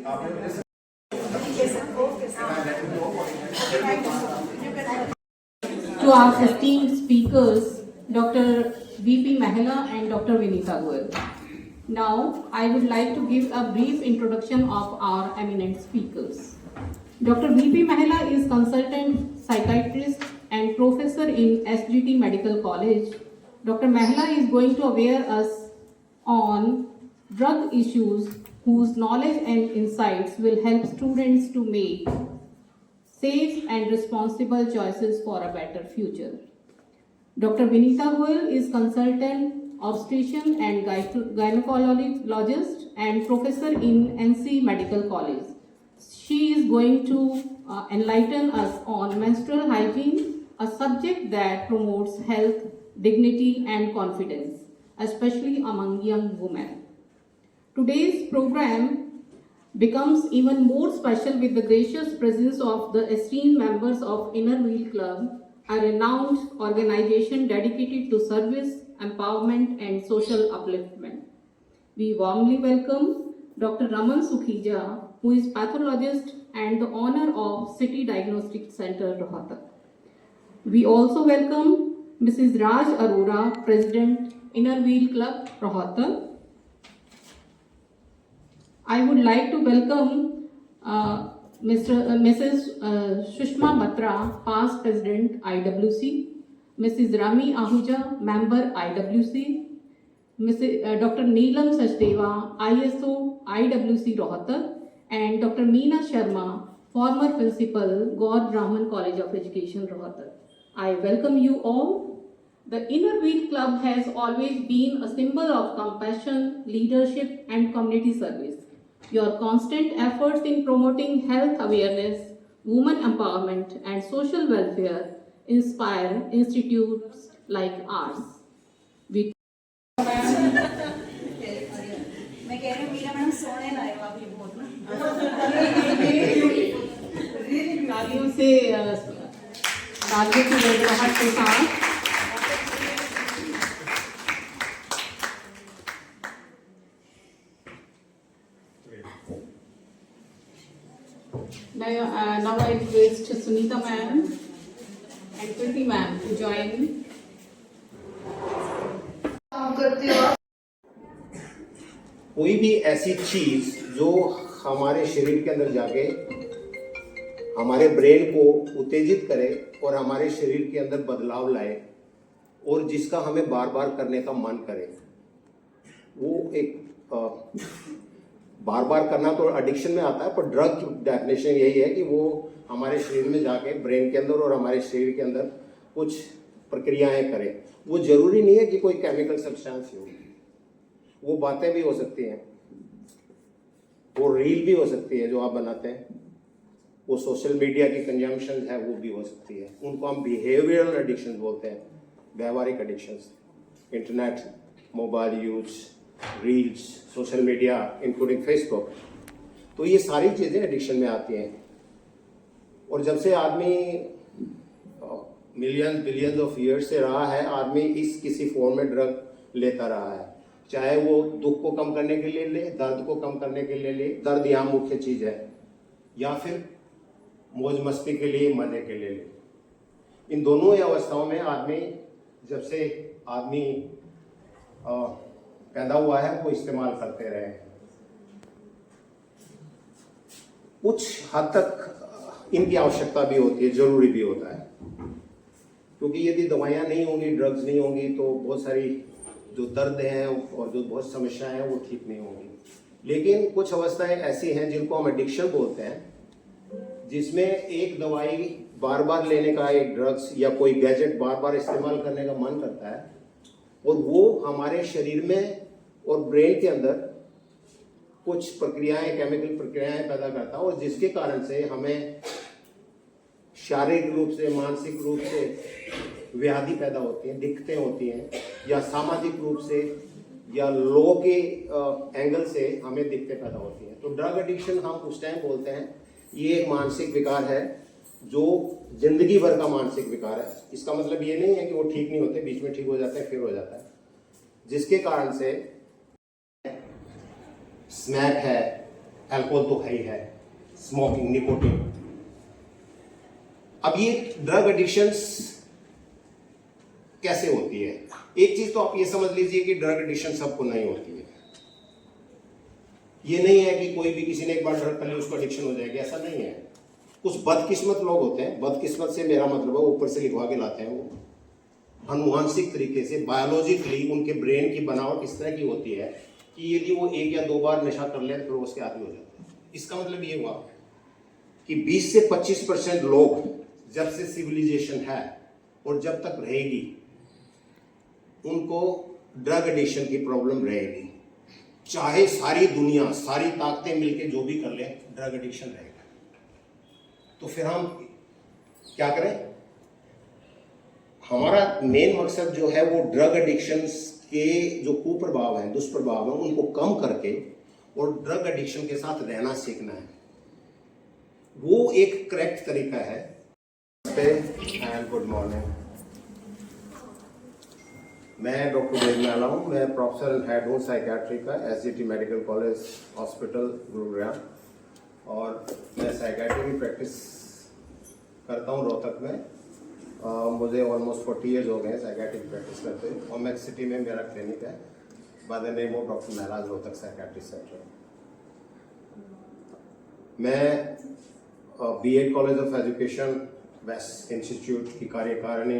To our esteemed speakers, Dr. V.P. Mahela and Dr. Vinita Goel. Now, I would like to give a brief introduction of our eminent speakers. Dr. V.P. Mahela is consultant psychiatrist and professor in SGT Medical College. Dr. Mahela is going to aware us on drug issues whose knowledge and insights will help students to make safe and responsible choices for a better future. Dr. Vinita Goel is consultant obstetrician and gynecologist and professor in NC Medical College. She is going to enlighten us on menstrual hygiene, a subject that promotes health, dignity and confidence, especially among young women. Today's program becomes even more special with the gracious presence of the esteemed members of Inner Wheel Club, a renowned organization dedicated to service, empowerment and social upliftment. We warmly welcome Dr. Raman Sukhija, who is pathologist and the owner of City Diagnostic Center, Rohtak. We also welcome Mrs. Raj Arora, President, Inner Wheel Club, Rohtak. I would like to welcome Mrs. Sushma Batra, past President, IWC, Mrs. Rami Ahuja, member, IWC, Dr. Neelam Sachdeva, ISO, IWC Rohtak, and Dr. Meena Sharma, former principal, God Brahman College of Education, Rohtak. I welcome you all. The Inner Wheel Club has always been a symbol of compassion, leadership, and community service. Your constant efforts in promoting health awareness, women empowerment, and social welfare inspire institutes like ours. मैं कह रही हूँ Meera madam सोने लायक आप ये बहुत ना तालियों से तालियों की गड़गड़ाहट के साथ now I request Sunita ma'am and Kriti ma'am to join. कोई भी ऐसी चीज जो हमारे शरीर के अंदर जाके हमारे ब्रेन को उत्तेजित करे और हमारे शरीर के अंदर बदलाव लाए और जिसका हमें बार बार करने का मन करे, वो एक बार बार करना तो एडिक्शन में आता है, पर ड्रग की डेफिनेशन यही है कि वो हमारे शरीर में जाके ब्रेन के अंदर और हमारे शरीर के अंदर कुछ प्रक्रियाएं करे। वो जरूरी नहीं है कि कोई केमिकल सब्सटेंस हो, वो बातें भी हो सकती हैं, वो रील भी हो सकती है जो आप बनाते हैं, वो सोशल मीडिया की कंजम्पशन है वो भी हो सकती है। उनको हम बिहेवियरल एडिक्शन बोलते हैं, व्यवहारिक addictions, internet, mobile use, reels, social media including Facebook, तो ये सारी चीज़ें एडिक्शन में आती हैं। और जब से आदमी मिलियन बिलियंस ऑफ ईयर्स से रहा है, आदमी इस किसी फॉर्म में ड्रग लेता रहा है, चाहे वो दुख को कम करने के लिए ले, दर्द को कम करने के लिए ले, दर्द यहाँ मुख्य चीज़ है, या फिर मौज मस्ती के लिए, मजे के लिए ले। इन दोनों ही अवस्थाओं में आदमी, जब से आदमी पैदा हुआ है, वो इस्तेमाल करते रहे हैं। कुछ हद तक इनकी आवश्यकता भी होती है, जरूरी भी होता है, क्योंकि यदि दवाइयाँ नहीं होंगी, ड्रग्स नहीं होंगी, तो बहुत सारी जो दर्द हैं और जो बहुत समस्याएं हैं वो ठीक नहीं होंगी। लेकिन कुछ अवस्थाएं ऐसी हैं जिनको हम एडिक्शन बोलते हैं, जिसमें एक दवाई बार बार लेने का, एक ड्रग्स या कोई गैजेट बार बार इस्तेमाल करने का मन करता है, और वो हमारे शरीर में और ब्रेन के अंदर कुछ प्रक्रियाएं, केमिकल प्रक्रियाएं पैदा करता है, और जिसके कारण से हमें शारीरिक रूप से, मानसिक रूप से व्याधि पैदा होती हैं, दिक्कतें होती हैं, या सामाजिक रूप से या लो के एंगल से हमें दिक्कतें पैदा होती हैं। तो ड्रग एडिक्शन हम उस टाइम बोलते हैं, ये एक मानसिक विकार है जो जिंदगी भर का मानसिक विकार है। इसका मतलब ये नहीं है कि वो ठीक नहीं होते, बीच में ठीक हो जाते हैं, फिर हो जाता है, जिसके कारण से स्मैक है, अल्कोहल तो है ही है, स्मोकिंग, निकोटिन। अब ये ड्रग एडिक्शंस कैसे होती है? एक चीज तो आप ये समझ लीजिए कि ड्रग एडिक्शन सबको नहीं होती है। ये नहीं है कि कोई भी किसी ने एक बार ड्रग कर लिया उसको एडिक्शन हो जाएगी, ऐसा नहीं है। कुछ बदकिस्मत लोग होते हैं, बदकिस्मत से मेरा मतलब है ऊपर से लिखवा के लाते हैं, वो अनुवांशिक तरीके से बायोलॉजिकली उनके ब्रेन की बनावट इस तरह की होती है कि यदि वो 1 या 2 बार नशा कर ले तो उसके आदि हो जाते हैं। इसका मतलब ये हुआ कि 20 से 25% लोग जब से सिविलाइजेशन है और जब तक रहेगी उनको ड्रग एडिक्शन की प्रॉब्लम रहेगी। चाहे सारी दुनिया, सारी ताकतें मिलके जो भी कर ले, ड्रग एडिक्शन रहेगा। तो फिर हम क्या करें? हमारा मेन मकसद जो है वो ड्रग एडिक्शंस के जो कुप्रभाव हैं, दुष्प्रभाव हैं, उनको कम करके और ड्रग एडिक्शन के साथ रहना सीखना है। वो एक करेक्ट तरीका है। एंड गुड मॉर्निंग, मैं डॉक्टर वेद महला हूँ। मैं प्रोफेसर एंड हेड हूँ साइकेट्री का, SGT medical college hospital Gurugram, और मैं साइकेट्री की प्रैक्टिस करता हूँ रोहतक में। मुझे ऑलमोस्ट 40 ईयर्स हो गए हैं साइकेट्री की प्रैक्टिस करते हुए। ओमेक सिटी में मेरा क्लिनिक है by the name of doctor Maharaj Rohtak psychiatry centre. मैं B.Ed college of education west institute की कार्यकारिणी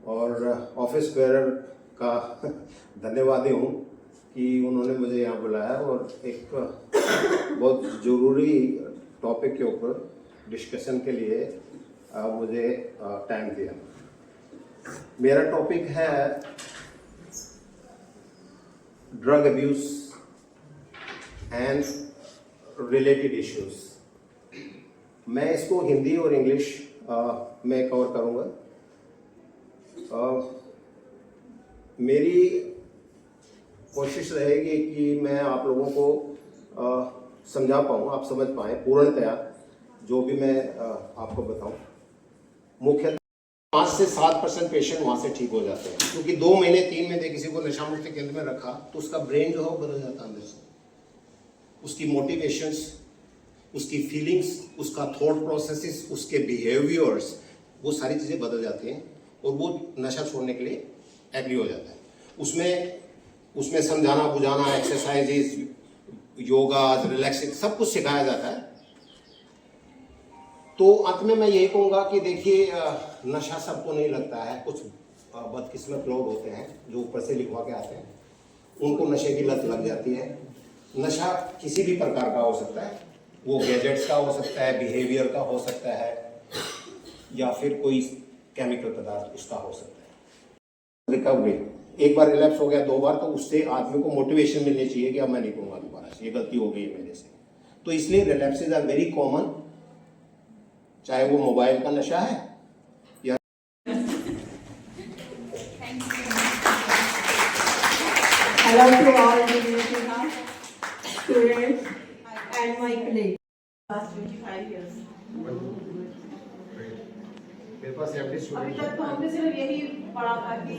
और ऑफिस बेरर का धन्यवादी हूँ कि उन्होंने मुझे यहाँ बुलाया और एक बहुत ज़रूरी टॉपिक के ऊपर डिस्कशन के लिए मुझे टाइम दिया। मेरा टॉपिक है drug abuse and related issues. मैं इसको हिंदी और इंग्लिश में कवर करूँगा। मेरी कोशिश रहेगी कि मैं आप लोगों को समझा पाऊँ, आप समझ पाएँ पूर्णतया जो भी मैं आपको बताऊं। मुख्यतः 5 से 7% पेशेंट वहाँ से ठीक हो जाते हैं, क्योंकि 2 महीने 3 महीने किसी को नशा मुक्ति केंद्र में रखा तो उसका ब्रेन जो है वो बदल जाता है अंदर से। उसकी मोटिवेशंस, उसकी फीलिंग्स, उसका थॉट प्रोसेसेस, उसके बिहेवियर्स, वो सारी चीज़ें बदल जाती हैं और वो नशा छोड़ने के लिए एग्री हो जाता है। उसमें समझाना बुझाना, एक्सरसाइजेस, योगा, रिलैक्सिंग, सब कुछ सिखाया जाता है। तो अंत में मैं यही कहूँगा कि देखिए, नशा सबको नहीं लगता है। कुछ बदकिस्मत लोग होते हैं जो ऊपर से लिखवा के आते हैं, उनको नशे की लत लग जाती है। नशा किसी भी प्रकार का हो सकता है, वो गैजेट्स का हो सकता है, बिहेवियर का हो सकता है, या फिर कोई केमिकल पदार्थ उसका हो सकता है। रिकवरी, एक बार रिलैप्स हो गया, 2 बार, तो उससे आदमी को मोटिवेशन मिलनी चाहिए कि अब मैं नहीं करूँगा दोबारा से, ये गलती हो गई है मेरे से। तो इसलिए रिलैप्सेज आर वेरी कॉमन, चाहे वो मोबाइल का नशा है या Hello to all the students and my colleagues. Last 25 years. मेरे पास अभी तक तो हमने सिर्फ यही पढ़ा था कि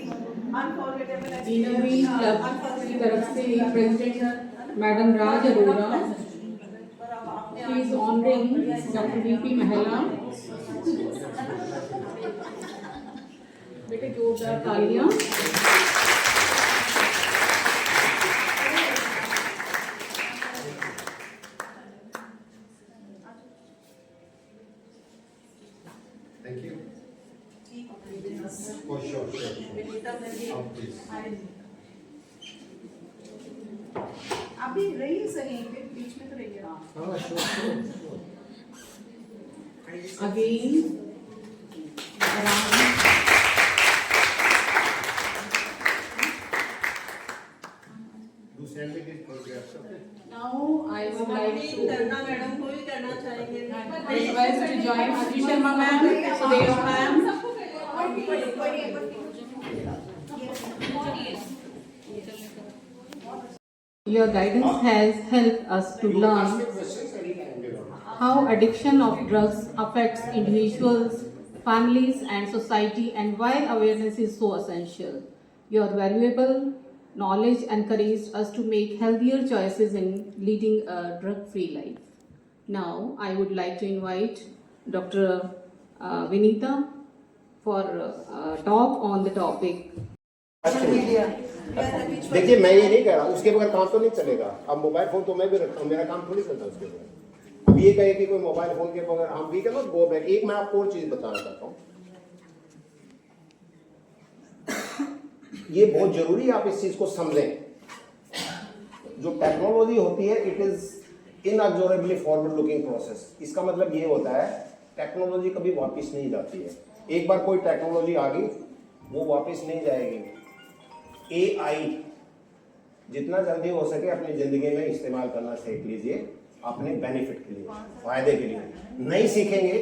अनफॉरगेटेबल इनोवेट क्लब की तरफ से president madam Raj Arora, she is honouring doctor VP महला। बेटे जोरदार तालियां। Thank you. Oh, sure. Please. अभी रहिए सही, बीच में तो रहिए। हाँ, sure. Again, now I would like to करना मैडम को ही करना चाहेंगे। request to join Ati Sharma ma'am, Sudesh ma'am. Your guidance has helped us to learn how addiction of drugs affects individuals, families and society, and why awareness is so essential. You are valuable knowledge encouraged us to make healthier choices in leading a drug-free life. Now, I would like to invite Dr. Vinita for a talk on the topic. देखिए, मैं ये नहीं कह रहा, उसके बगैर काम तो नहीं चलेगा। अब मोबाइल फोन तो मैं भी रखता हूँ, मेरा काम थोड़ी चलता उसके बगैर। अब ये कहे कि कोई मोबाइल फोन के बगैर हम भी कैन नॉट गो बैक। एक मैं आपको और चीज बताना चाहता हूँ, ये बहुत जरूरी है आप इस चीज को समझें। जो टेक्नोलॉजी होती है, it is inexorably forward looking process. इसका मतलब ये होता है टेक्नोलॉजी कभी वापस नहीं जाती है। एक बार कोई टेक्नोलॉजी आ गई, वो वापस नहीं जाएगी। AI जितना जल्दी हो सके अपनी जिंदगी में इस्तेमाल करना सीख लीजिए, अपने बेनिफिट के लिए, फायदे के लिए। नहीं सीखेंगे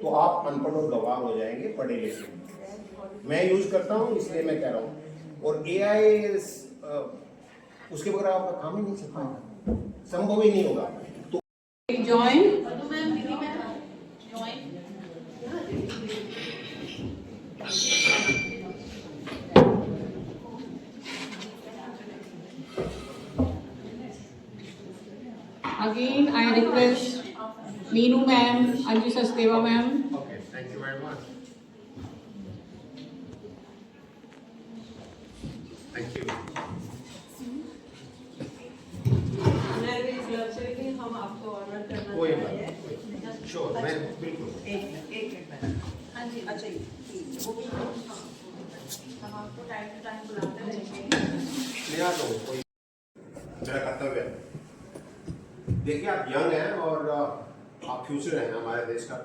तो आप अनपढ़ और गंवार हो जाएंगे, पढ़े लिखे। मैं यूज करता हूँ इसलिए मैं कह रहा हूँ। और AI उसके बगैर आपका काम ही नहीं चल पाएगा, संभव ही नहीं होगा। तो Join. Again, I request Meenu ma'am, Anju Sachdeva ma'am. Okay, thank you very much. Thank you. हम आपको ऑर्डर करना कोई बात चाहिए। नहीं, श्योर, मैं बिल्कुल। एक मिनट। हाँ जी, अच्छा वो भी हम आपको टाइम टू टाइम बुलाते रहेंगे। ले आ जाओ, कोई मेरा कर्तव्य है। देखिए, आप यंग हैं और आप फ्यूचर हैं हमारे देश का।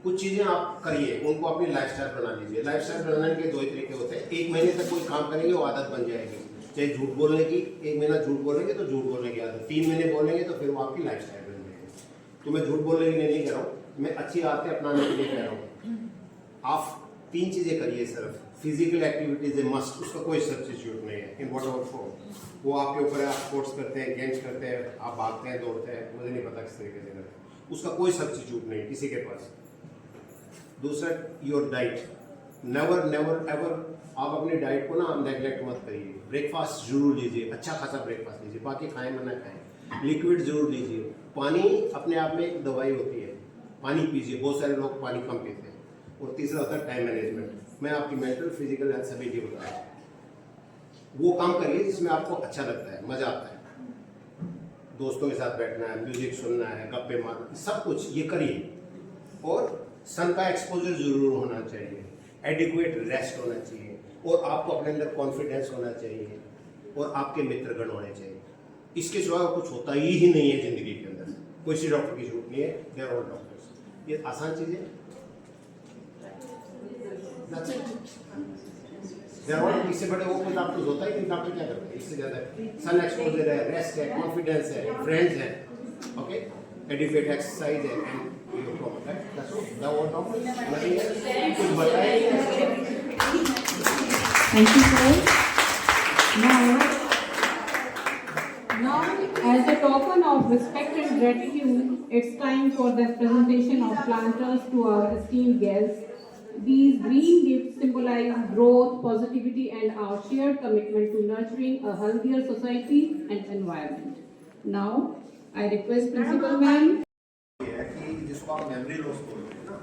कुछ चीजें आप करिए, उनको अपनी लाइफस्टाइल बना लीजिए। लाइफस्टाइल बनाने के दो ही तरीके होते हैं। एक महीने तक कोई काम करेंगे, वो आदत बन जाएगी। चाहे झूठ बोलने की, एक महीना झूठ बोलेंगे तो झूठ बोलने की आदत, 3 महीने बोलेंगे तो फिर वो आपकी लाइफस्टाइल बन जाएगी। तो मैं झूठ बोलने के लिए नहीं कह रहा हूँ, मैं अच्छी आदतें अपनाने के लिए कह रहा हूँ। आप 3 चीजें करिए सिर्फ। फिजिकल एक्टिविटीज ए मस्ट, उसका कोई सब्स्टिट्यूट नहीं है इन वॉट एवर फॉर्म। वो आपके ऊपर है, आप स्पोर्ट्स करते हैं, गेम्स करते हैं, आप भागते हैं, दौड़ते हैं, मुझे नहीं पता किस तरीके से करते हैं, उसका कोई सब्स्टिट्यूट नहीं किसी के पास। दूसरा, your diet. Never never ever आप अपनी डाइट को ना नेगलेक्ट मत करिए। ब्रेकफास्ट जरूर लीजिए, अच्छा खासा ब्रेकफास्ट लीजिए, बाकी खाएं मना खाएं। लिक्विड जरूर लीजिए। पानी अपने आप में एक दवाई होती है, पानी पीजिए। बहुत सारे लोग पानी कम पीते हैं। और तीसरा होता है टाइम मैनेजमेंट। मैं आपकी मेंटल, फिजिकल हेल्थ सभी की बता रहा हूँ। वो काम करिए जिसमें आपको अच्छा लगता है, मजा आता है। दोस्तों के साथ बैठना है, म्यूजिक सुनना है, गप्पे मारना, सब कुछ ये करिए। और सन का एक्सपोजर जरूर होना चाहिए, एडिक्वेट रेस्ट होना चाहिए, और आपको अपने अंदर कॉन्फिडेंस होना चाहिए, और आपके मित्रगण होने चाहिए। इसके सिवा कुछ होता ही नहीं है जिंदगी के अंदर। कोई सी डॉक्टर की जरूरत नहीं है, देयर आर डॉक्टर्स। ये आसान चीजें, इससे बड़े वो कोई डॉक्टर होता ही नहीं। डॉक्टर क्या करते हैं इससे ज्यादा? सन एक्सपोजर है, रेस्ट है, कॉन्फिडेंस है, फ्रेंड्स है, ओके, एडिक्वेट एक्सरसाइज है, एंड यू प्रॉपर है। That's all. The word of nothing else. कुछ बताइए। Thank you, sir. Now, as a token of respect and gratitude, it's time for the presentation of planters to our esteemed guests. These green gifts symbolize growth, positivity, and our shared commitment to nurturing a healthier society and environment. Now, I request Principal Ma'am. कि जिसको आप memory loss बोलते हैं ना,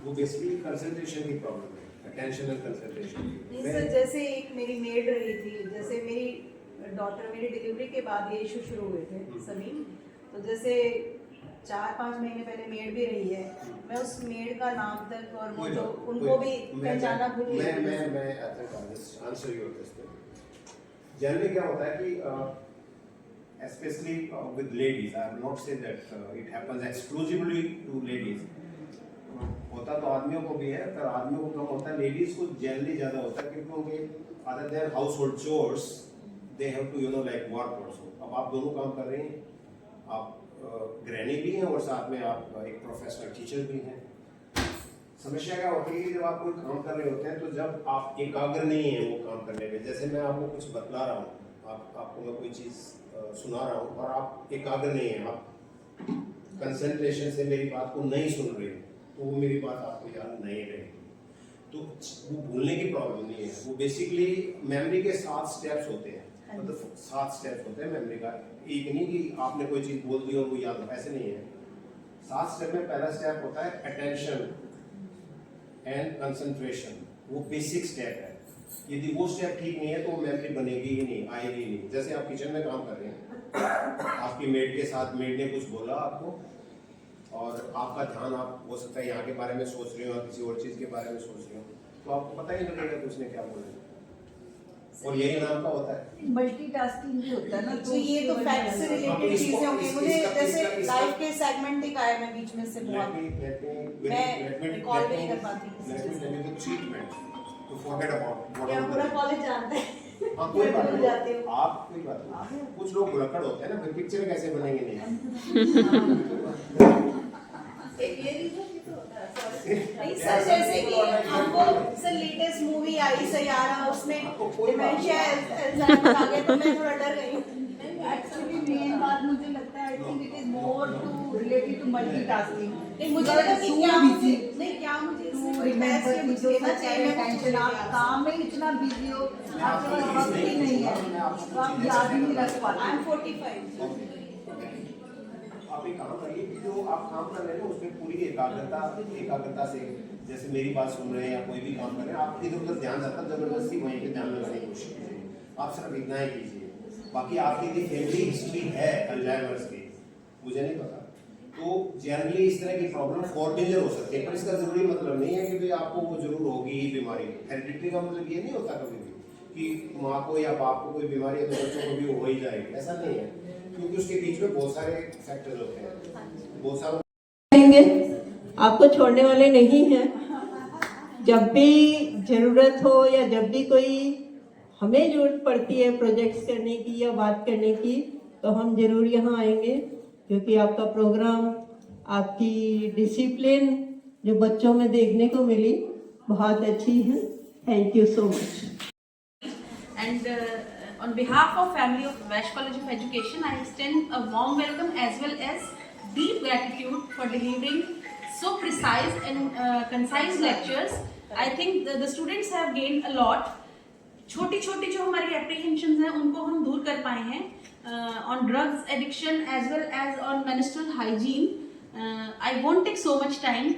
वो basically concentration की problem है, attention and concentration. नहीं सर, जैसे एक मेरी मेड रही थी, जैसे मेरी डॉटर, मेरी डिलीवरी के बाद ये इशू शुरू हुए थे सभी। तो जैसे 4-5 महीने पहले मेड भी रही है, मैं उस मेड का नाम तक और वो जो उनको भी पहचाना भूल गई। मैं आंसर योर क्वेश्चन। जनरली क्या होता है कि especially with ladies, I have not said that it happens exclusively to ladies. होता तो आदमियों को भी है, पर आदमियों को कम होता है, लेडीज को जनरली ज्यादा होता है, क्योंकि उनके other their household chores they have to like work also. अब आप दोनों काम कर रहे हैं, आप गृहिणी भी हैं और साथ में आप एक प्रोफेशनल टीचर भी हैं। समस्या क्या होती है कि जब आप कोई काम कर रहे होते हैं, तो जब आप एकाग्र नहीं है वो काम करने में, जैसे मैं आपको कुछ बतला रहा हूँ, आपको मैं कोई चीज सुना रहा हूँ और आप एकाग्र नहीं है, आप कंसंट्रेशन से मेरी बात को नहीं सुन रहे, तो वो मेरी बात आपको याद नहीं रहेगी। तो वो भूलने की प्रॉब्लम नहीं है, वो बेसिकली मेमोरी के 7 स्टेप्स होते हैं, मतलब 7 स्टेप्स होते हैं मेमोरी का। एक नहीं कि आपने कोई चीज बोल दी और वो याद हो, ऐसे नहीं है। 7 स्टेप में पहला स्टेप होता है अटेंशन एंड कंसंट्रेशन, वो बेसिक स्टेप है। यदि वो स्टेप ठीक नहीं है तो मेमोरी बनेगी ही नहीं, आएगी ही नहीं। जैसे आप किचन में काम कर रहे हैं, आपकी मेड के साथ, मेड ने कुछ बोला आपको और आपका ध्यान, आप हो सकता है यहाँ के बारे में सोच रहे हो या किसी और चीज के बारे में सोच रहे हो, तो आपको पता ही नहीं लगेगा कि उसने क्या बोला। और यही नाम का होता है मल्टीटास्किंग भी होता है ना, तो ये तो फैक्ट से रिलेटेड चीजें होंगी। मुझे जैसे लाइफ के सेगमेंट दिखाया मैं बीच में से बहुत मैं रिकॉल भी नहीं कर पाती ट्रीटमेंट टू फॉरगेट अबाउट क्या पूरा कॉलेज जानता है। हाँ, कोई बात भूल जाती हूँ। नहीं, आप कोई बात नहीं। कुछ लोग भुलक्कड़ होते हैं ना, फिर पिक्चर कैसे बनेंगे नहीं। एक ये रीजन भी तो होता है। नहीं सर, जैसे कि हमको सर लेटेस्ट मूवी आई सयारा, उसमें डिमेंशिया अल्जाइमर आ गया तो मैं थोड़ा डर गई हूँ। एक्चुअली मेन बात मुझे लगता है, I think it is more to related to multitasking. नहीं मुझे लगा कि क्या मुझे नहीं क्या मुझे टू रिमेंबर कि जो टेंशन आप काम में इतना बिजी हो, आपके पास वक्त ही नहीं है, तो आप याद ही नहीं रख पाते। I am 45। आप एक काम करिए कि जो आप काम कर रहे हैं उसमें पूरी एकाग्रता से, जैसे मेरी बात सुन रहे हैं या कोई भी काम कर रहे हैं, आप इधर उधर ध्यान जाता जबरदस्ती वहीं पे ध्यान लगाने की कोशिश कीजिए। आप सिर्फ इतना ही कीजिए। बाकी आपकी यदि फैमिली हिस्ट्री है अल्जाइमर्स की, मुझे नहीं पता, तो जनरली इस तरह की प्रॉब्लम फॉरबिजर हो सकती है, पर इसका जरूरी मतलब नहीं है कि भाई आपको वो जरूर होगी ही बीमारी। हेरिडिटी का मतलब ये नहीं होता कभी भी कि माँ को या बाप को कोई बीमारी है तो बच्चों को भी हो ही जाएगी, ऐसा नहीं है, क्योंकि उसके बीच में बहुत सारे फैक्टर्स होते हैं, बहुत सारे आपको छोड़ने वाले नहीं हैं। जब भी जरूरत हो या जब भी कोई हमें जरूरत पड़ती है प्रोजेक्ट्स करने की या बात करने की, तो हम जरूर यहाँ आएंगे, क्योंकि आपका प्रोग्राम, आपकी डिसिप्लिन जो बच्चों में देखने को मिली बहुत अच्छी है। Thank you so much. And on behalf of family of Vash College of Education, I extend a warm welcome as well as deep gratitude for delivering so precise and concise lectures. I think the students have gained a lot. छोटी छोटी जो हमारी apprehensions हैं उनको हम दूर कर पाए हैं on drugs addiction as well as on menstrual hygiene. I won't take so much time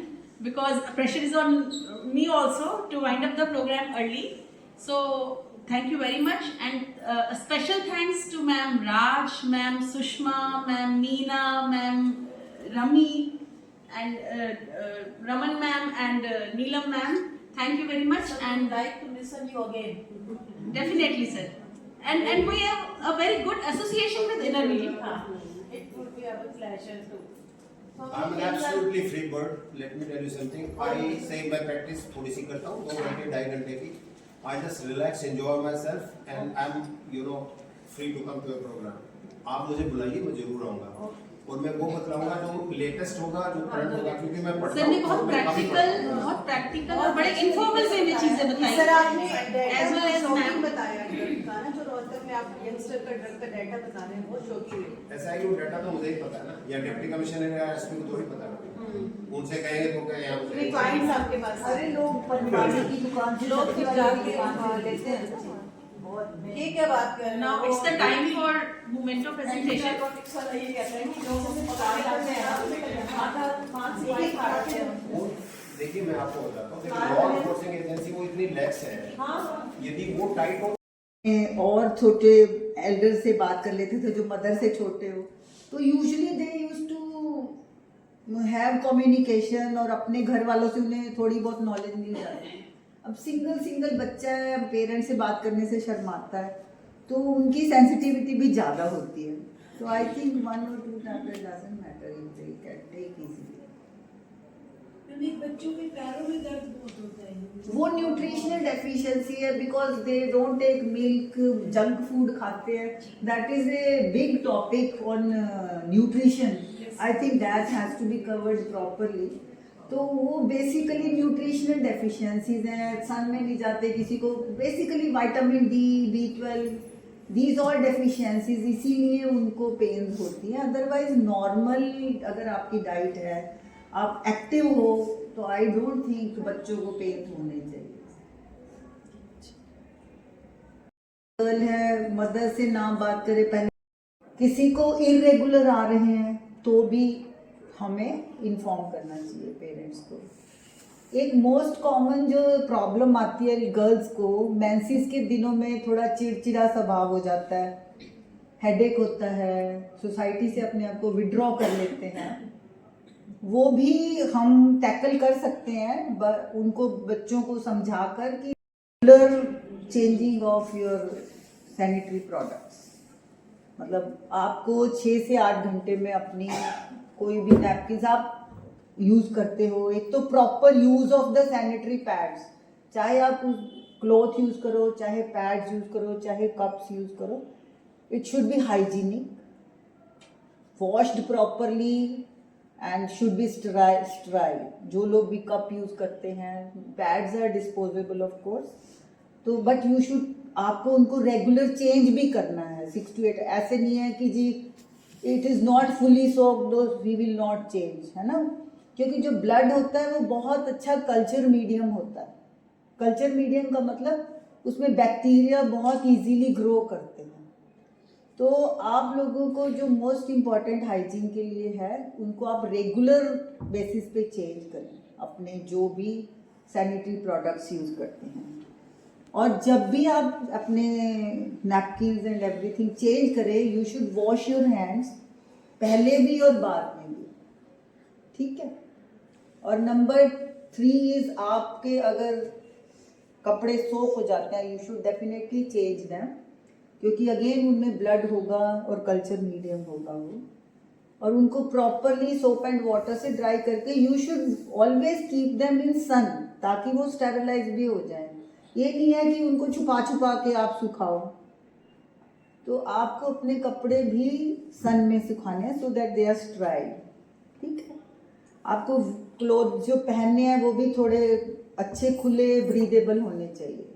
because pressure is on me also to wind up the program early. So thank you very much, and a special thanks to Ma'am Raj, Ma'am Sushma, Ma'am Meena, Ma'am Rami, and Raman Ma'am and Neelam Ma'am. Thank you very much, and like to listen you again. definitely sir. And we have a very good association with Inner Wheel. It would be a pleasure too. I'm an absolutely free bird. Let me tell you something. I say my practice थोड़ी सी करता हूँ, 2 घंटे 2.5 घंटे की. I just relax, enjoy myself, and I'm free to come to a program. आप मुझे बुलाइए, मैं जरूर आऊँगा और मैं वो बतलाऊंगा जो लेटेस्ट होगा, जो करंट होगा, क्योंकि मैं पढ़ता सर ने बहुत प्रैक्टिकल और बड़े इनफॉर्मल वे में चीजें बताई। सर आपने as well as शॉकिंग बताया ड्रग का ना, जो रोहतक में आप यंगस्टर का ड्रग का डाटा बता रहे हैं, बहुत शॉकिंग है। ऐसा है कि वो डाटा तो मुझे ही पता है ना, या डिप्टी कमिश्नर या एसपी को थोड़ी पता है, उनसे कहेंगे तो कहें यहाँ नहीं क्लाइंट्स आपके पास अरे लोग पनवाड़ी की दुकान से लोग सब्जी खुद वाले की जाके दुकान से लेते हैं। बहुत ये क्या बात कर रहे हैं? Now it's the time for memento presentation. Antibiotics वाला ये कहता है कि लोगों से पकाए जाते हैं, माता मांस सिपाही खाते हैं। वो देखिए मैं आपको बताता हूँ, देखिए लॉ एनफोर्सिंग एजेंसी वो इतनी लैक्स है, यदि वो टाइट हो और छोटे एल्डर से बात कर लेते थे जो मदर से छोटे हो, तो usually they used to have communication और अपने घर वालों से उन्हें थोड़ी बहुत नॉलेज मिल जाती है। अब सिंगल बच्चा है, पेरेंट्स से बात करने से शर्माता है, तो उनकी सेंसिटिविटी भी ज़्यादा होती है। तो I think 1 or 2 tablet doesn't matter if they can take easily. बच्चों के पैरों में दर्द बहुत होता है, वो न्यूट्रिशनल डेफिशिएंसी है, because they don't take milk, junk food खाते हैं। That is a big topic on nutrition. I think that has to be covered properly. तो वो बेसिकली न्यूट्रिशनल डेफिशिएंसीज हैं, सन में नहीं जाते किसी को, basically vitamin D, B12, these all deficiencies, इसीलिए उनको पेन्स होती हैं। अदरवाइज नॉर्मल अगर आपकी डाइट है, आप एक्टिव हो तो आई डोंट थिंक बच्चों को पेन होने चाहिए। गर्ल है, मदर से ना बात करें पहले, किसी को इरेगुलर आ रहे हैं तो भी हमें इन्फॉर्म करना चाहिए पेरेंट्स को। एक मोस्ट कॉमन जो प्रॉब्लम आती है गर्ल्स को, मेंसेस के दिनों में थोड़ा चिड़चिड़ा स्वभाव हो जाता है, हेडेक होता है, सोसाइटी से अपने आप को विड्रॉ कर लेते हैं, वो भी हम टैकल कर सकते हैं उनको बच्चों को समझाकर कि regular changing of your sanitary products, मतलब आपको 6 से 8 घंटे में अपनी कोई भी नैपकिन आप यूज़ करते हो, एक तो proper use of the sanitary pads, चाहे आप क्लॉथ यूज़ करो, चाहे पैड्स यूज़ करो, चाहे कप्स यूज़ करो, it should be hygienic, washed properly and should be sterile. जो लोग भी कप यूज़ करते हैं, pads are disposable of course, तो बट यू शुड, आपको उनको रेगुलर चेंज भी करना है 6 to 8। ऐसे नहीं है कि जी it is not fully soaked we will not change, है ना, क्योंकि जो ब्लड होता है वो बहुत अच्छा कल्चर मीडियम होता है। कल्चर मीडियम का मतलब उसमें बैक्टीरिया बहुत इजीली ग्रो करते हैं। तो आप लोगों को जो मोस्ट इम्पॉर्टेंट हाइजीन के लिए है, उनको आप रेगुलर बेसिस पे चेंज करें अपने जो भी सैनिटरी प्रोडक्ट्स यूज़ करते हैं। और जब भी आप अपने नैपकिन्स एंड एवरीथिंग चेंज करें, you should wash your hands, पहले भी और बाद में भी, ठीक है। और नंबर 3 इज, आपके अगर कपड़े सोख हो जाते हैं, you should definitely change them, क्योंकि अगेन उनमें ब्लड होगा और कल्चर मीडियम होगा वो, और उनको प्रॉपरली सोप एंड वाटर से ड्राई करके you should always keep them in sun, ताकि वो स्टेरिलाइज भी हो जाए। ये नहीं है कि उनको छुपा छुपा के आप सुखाओ, तो आपको अपने कपड़े भी सन में सुखाने हैं so that they are dry, ठीक है। आपको क्लोथ जो पहनने हैं वो भी थोड़े अच्छे खुले ब्रीदेबल होने चाहिए।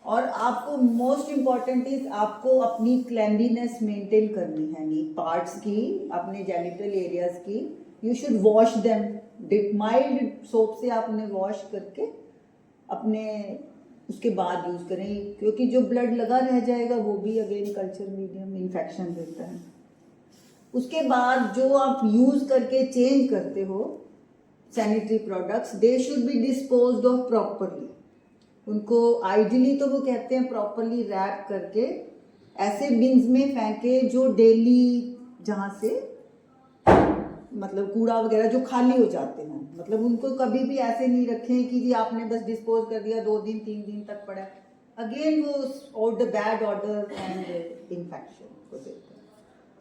और आपको मोस्ट इम्पॉर्टेंट इज, आपको अपनी क्लेanलीनेस मेंटेन करनी है, नी पार्ट्स की, अपने जेनिटल एरियाज की, you should wash them mild soap से, आप उन्हें वॉश करके अपने उसके बाद यूज़ करें, क्योंकि जो ब्लड लगा रह जाएगा वो भी अगेन कल्चर मीडियम इन्फेक्शन देता है। उसके बाद जो आप यूज़ करके चेंज करते हो sanitary products, they should be disposed of properly. उनको आइडियली तो वो कहते हैं प्रॉपरली रैप करके ऐसे बिन्स में फेंके जो डेली, जहाँ से मतलब कूड़ा वगैरह जो खाली हो जाते हैं, मतलब उनको कभी भी ऐसे नहीं रखें कि जी आपने बस डिस्पोज कर दिया, 2 दिन 3 दिन तक पड़ा, अगेन वो बैड ऑर्डर एंड इन्फेक्शन को देता है।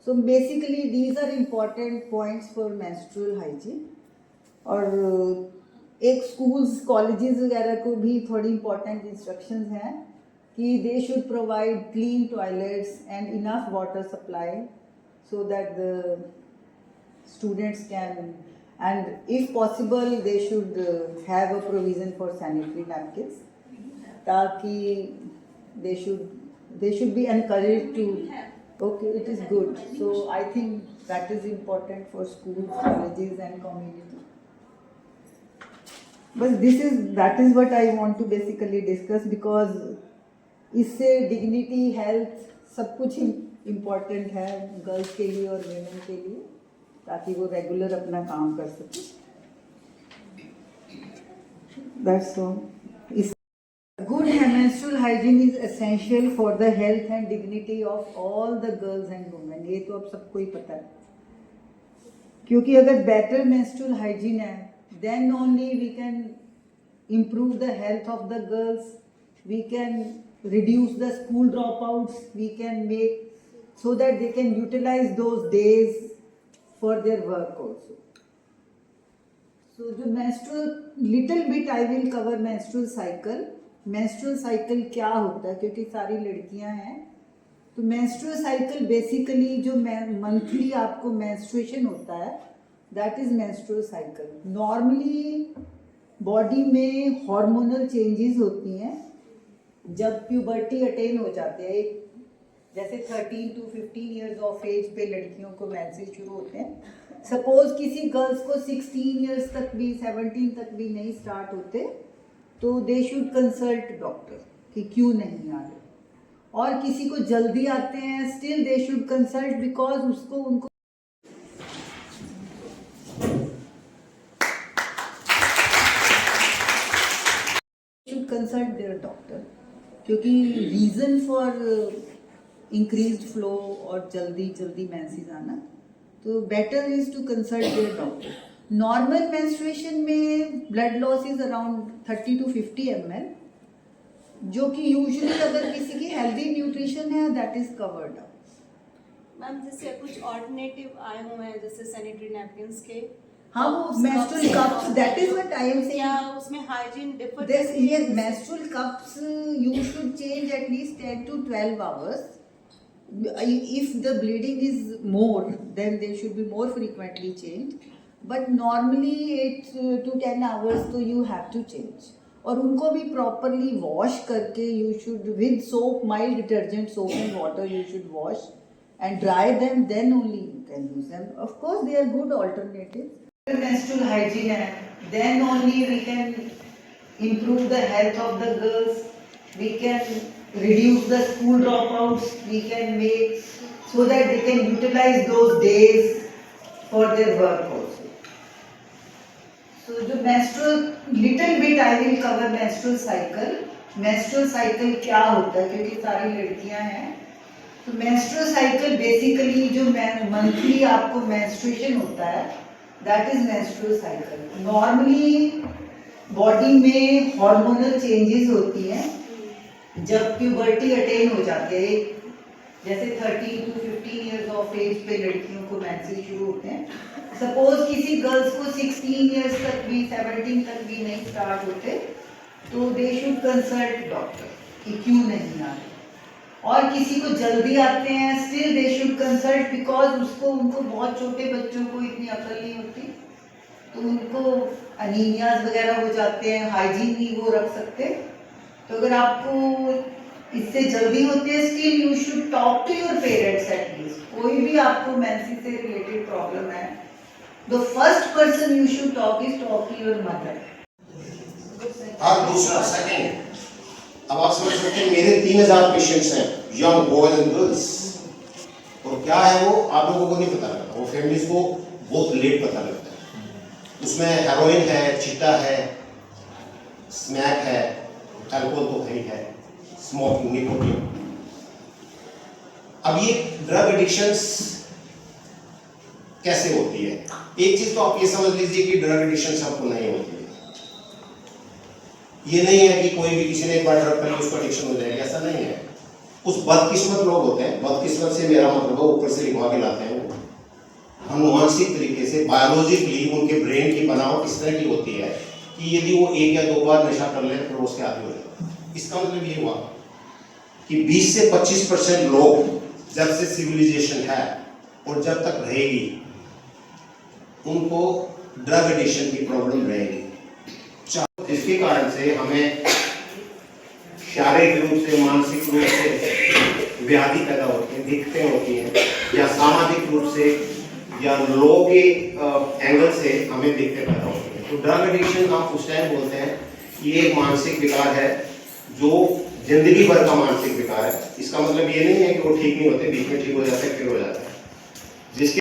So basically these are important points for menstrual hygiene. और एक स्कूल्स कॉलेजेस वगैरह को भी थोड़ी इम्पॉर्टेंट इंस्ट्रक्शंस हैं कि they should provide clean toilets and enough water supply so that the students can, and if possible they should have a provision for sanitary napkins, ताकि they should be encouraged to, okay, it is good. So I think that is important for schools, colleges and community. But that is what I want to basically discuss, because इससे dignity, health सब कुछ important है girls के लिए और women के लिए, ताकि वो रेगुलर अपना काम कर सके। That's all. Good menstrual hygiene is essential for the health and dignity of all the girls and women. ये तो अब सबको ही पता है, क्योंकि अगर better menstrual hygiene है, then only we can improve the health of the girls, we can reduce the school dropouts, we can make so that they can utilize those days for their work also. So the menstrual, little bit I will cover menstrual cycle. Menstrual cycle क्या होता है, क्योंकि सारी लड़कियां हैं, तो menstrual cycle basically जो monthly आपको menstruation होता है, that is menstrual cycle. Normally body में हार्मोनल चेंजेस होती हैं जब प्यूबर्टी अटेन हो जाते हैं, जैसे 13 to 15 ईयर्स ऑफ एज पे लड़कियों को मेंसेस शुरू होते हैं, सपोज किसी गर्ल्स को 16 इयर्स तक भी 17 तक भी नहीं स्टार्ट होते तो दे शुड कंसल्ट डॉक्टर कि क्यों नहीं आ रहे, और किसी को जल्दी आते हैं still they should consult because उसको उनको शुड कंसल्ट देयर डॉक्टर, क्योंकि रीजन फॉर इंक्रीज्ड फ्लो और जल्दी जल्दी मेंसेस आना, तो better is to consult their doctor. Normal menstruation में blood loss is around 30 to 50 ml, जो कि यूजुअली अगर किसी की हेल्दी न्यूट्रिशन है that is covered up. Ma'am जैसे कुछ ऑल्टरनेटिव आए हुए हैं जैसे सैनिटरी नैपकिन्स के, हाँ वो menstrual cups, that is what I am saying. या उसमें hygiene differ This yes, menstrual cups you should change at least 10 to 12 hours. If the bleeding is more, then they should be more frequently changed. But normally 8 to 10 hours तो you have to change. और उनको भी properly wash करके you should with soap, mild detergent, soap and water you should wash and dry them, then only you can use them. Of course they are good alternatives. Menstrual hygiene है, then only we can improve the health of the girls, we can reduce the school dropouts, we can make so that they can utilize those days for their work also. So जो menstrual little bit I will cover menstrual cycle. Menstrual cycle क्या होता है, क्योंकि सारी लड़कियां हैं, तो menstrual cycle basically जो monthly आपको menstruation होता है that is menstrual cycle. Normally body में hormonal changes होती हैं जब puberty attain हो जाते हैं, जैसे 13 to 15 years of age पे लड़कियों को menses शुरू होते हैं। Suppose किसी गर्ल्स को 16 years तक भी 17 तक भी नहीं स्टार्ट होते तो they should consult डॉक्टर कि क्यों नहीं आ रहे, और किसी को जल्दी आते हैं still they should consult because उसको उनको बहुत छोटे बच्चों को इतनी अकल नहीं होती तो उनको अनीमियाज वगैरह हो जाते हैं, हाइजीन नहीं वो रख सकते। तो अगर आपको इससे जल्दी होते हैं still you should talk to your parents at least. कोई भी आपको मेंसेस से रिलेटेड प्रॉब्लम है, the first person you should talk to your mother. और दूसरा सेकंड, अब आप समझ सकते हैं मेरे 3000 पेशेंट्स हैं, यंग बॉयज एंड गर्ल्स, और क्या है वो आप लोगों को नहीं पता लगता, वो फैमिलीज को बहुत लेट पता लगता है। उसमें हेरोइन है, चिट्टा है, स्मैक है, अल्कोहल तो है, स्मोकिंग, निकोटीन। अब ये ड्रग एडिक्शंस कैसे होती है? एक चीज तो आप ये समझ लीजिए कि ड्रग एडिक्शन सबको नहीं होती है। ये नहीं है कि कोई भी किसी ने एक बार ड्रग कर उसको एडिक्शन हो जाएगा, ऐसा नहीं है। कुछ बदकिस्मत लोग होते हैं, बदकिस्मत से मेरा मतलब है ऊपर से लिखवा के लाते हैं वो, अनुवांशिक तरीके से बायोलॉजिकली उनके ब्रेन की बनावट इस तरह की होती है कि यदि वो 1 या 2 बार नशा कर ले फिर उसके आदी हो जाए। इसका मतलब ये हुआ कि 20 से 25% लोग जब से सिविलाइजेशन है और जब तक रहेगी उनको ड्रग एडिक्शन की प्रॉब्लम रहेगी, जिसके कारण से हमें शारीरिक रूप से, मानसिक रूप से व्याधि पैदा होती है, दिक्कतें होती हैं, या सामाजिक रूप से या लोगों के एंगल से हमें दिक्कतें पैदा होती हैं। तो ड्रग एडिक्शन आप उस टाइम बोलते हैं ये एक मानसिक विकार है जो जिंदगी भर का मानसिक विकार है। इसका मतलब ये नहीं है कि वो ठीक नहीं होते, बीच में ठीक हो जाते हैं फिर हो जाता है। जिसके